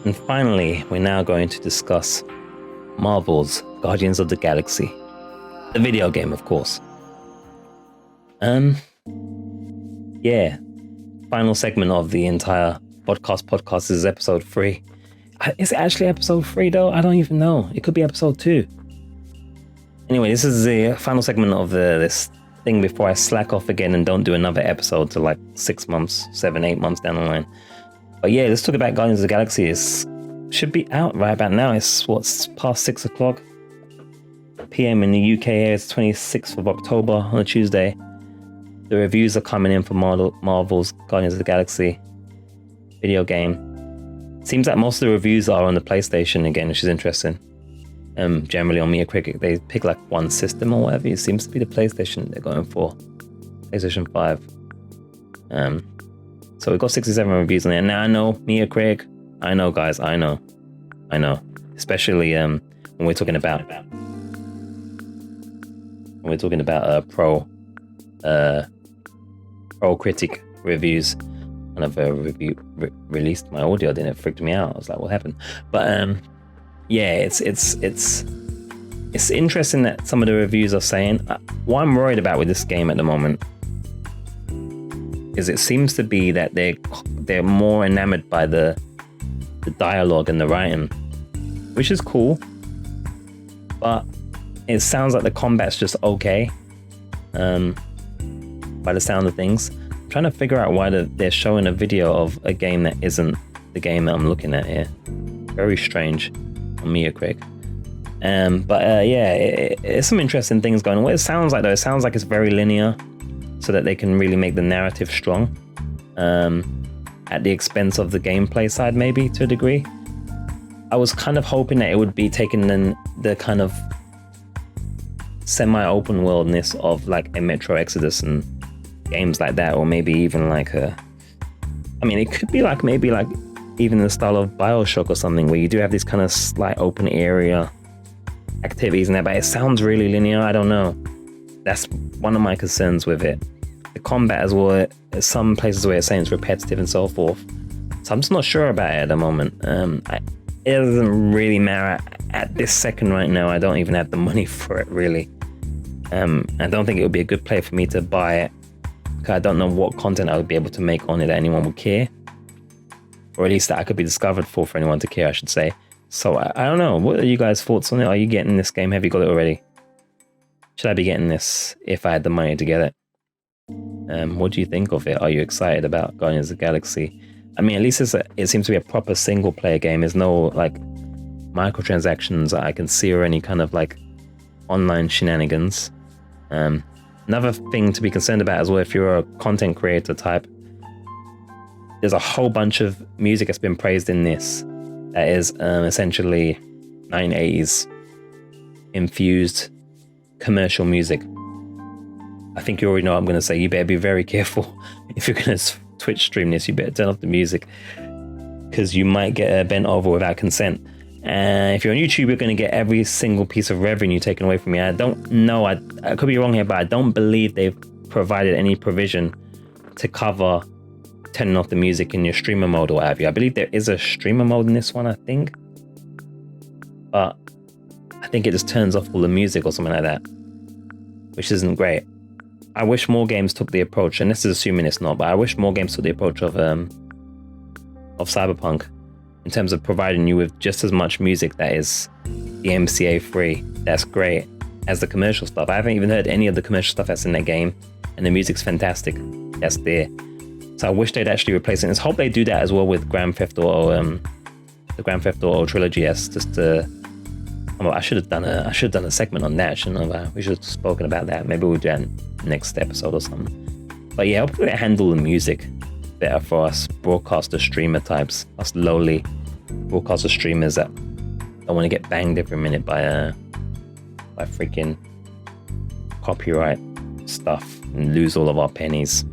And finally, we're now going to discuss Marvel's Guardians of the Galaxy. The video game, of course. Yeah. Final segment of the entire podcast is episode 3. Is it actually episode 3 though? I don't even know. It could be episode 2. Anyway, this is the final segment of this thing before I slack off again and don't do another episode till like 6 months, 7, 8 months down the line. But yeah, let's talk about Guardians of the Galaxy. It should be out right about now. It's past 6 o'clock PM in the UK. It's 26th of October on a Tuesday. The reviews are coming in for Marvel's Guardians of the Galaxy video game. Seems like most of the reviews are on the PlayStation again, which is interesting. Generally on Metacritic, they pick like one system or whatever. It seems to be the PlayStation they're going for. PlayStation 5. So we've got 67 reviews on there. Now I know Metacritic. I know, guys. I know. Especially when we're talking about pro critic reviews. Kind of released my audio, then it freaked me out. I was like, what happened? But yeah, it's interesting that some of the reviews are saying what I'm worried about with this game at the moment is it seems to be that they're more enamored by the dialogue and the writing, which is cool, but it sounds like the combat's just okay by the sound of things. I'm trying to figure out why they're showing a video of a game that isn't the game that I'm looking at here. Very strange on Metacritic. But yeah, it's some interesting things going on. What it sounds like though, it sounds like it's very linear, so that they can really make the narrative strong, at the expense of the gameplay side, maybe to a degree. I was kind of hoping that it would be taking the kind of semi-open worldness of like a Metro Exodus and games like that, or maybe even like it could be like maybe like even the style of BioShock or something, where you do have these kind of slight open area activities and that, but it sounds really linear. I don't know. That's one of my concerns with it. The combat as well, some places where it's saying it's repetitive and so forth. So I'm just not sure about it at the moment. It doesn't really matter at this second right now. I don't even have the money for it, really. I don't think it would be a good play for me to buy it, because I don't know what content I would be able to make on it that anyone would care. Or at least that I could be discovered for anyone to care, I should say. So I don't know. What are you guys' thoughts on it? Are you getting this game? Have you got it already? Should I be getting this if I had the money to get it? What do you think of it? Are you excited about Guardians of the Galaxy? I mean, at least it seems to be a proper single player game. There's no like microtransactions that I can see, or any kind of like online shenanigans. Another thing to be concerned about as well, if you're a content creator type, there's a whole bunch of music that's been praised in this that is essentially 1980s infused commercial music. I think you already know what I'm going to say. You better be very careful if you're going to Twitch stream this. You better turn off the music, because you might get bent over without consent. And if you're on YouTube, you're going to get every single piece of revenue taken away from you. I don't know. I could be wrong here, but I don't believe they've provided any provision to cover turning off the music in your streamer mode or what have you. I believe there is a streamer mode in this one, I think. But I think it just turns off all the music or something like that, which isn't great. I wish more games took the approach, and this is assuming it's not, but I wish more games took the approach of Cyberpunk, in terms of providing you with just as much music that is the MCA free, that's great, as the commercial stuff. I haven't even heard any of the commercial stuff that's in that game, and the music's fantastic. That's there. So I wish they'd actually replace it. And I hope they do that as well with Grand Theft Auto, the Grand Theft Auto trilogy. Yes, just I should have done a segment on that, shouldn't I? We should have spoken about that. Maybe we'll do that next episode or something. But yeah, hopefully they handle the music better for us broadcaster streamer types, us lowly broadcaster streamers that don't want to get banged every minute by freaking copyright stuff and lose all of our pennies.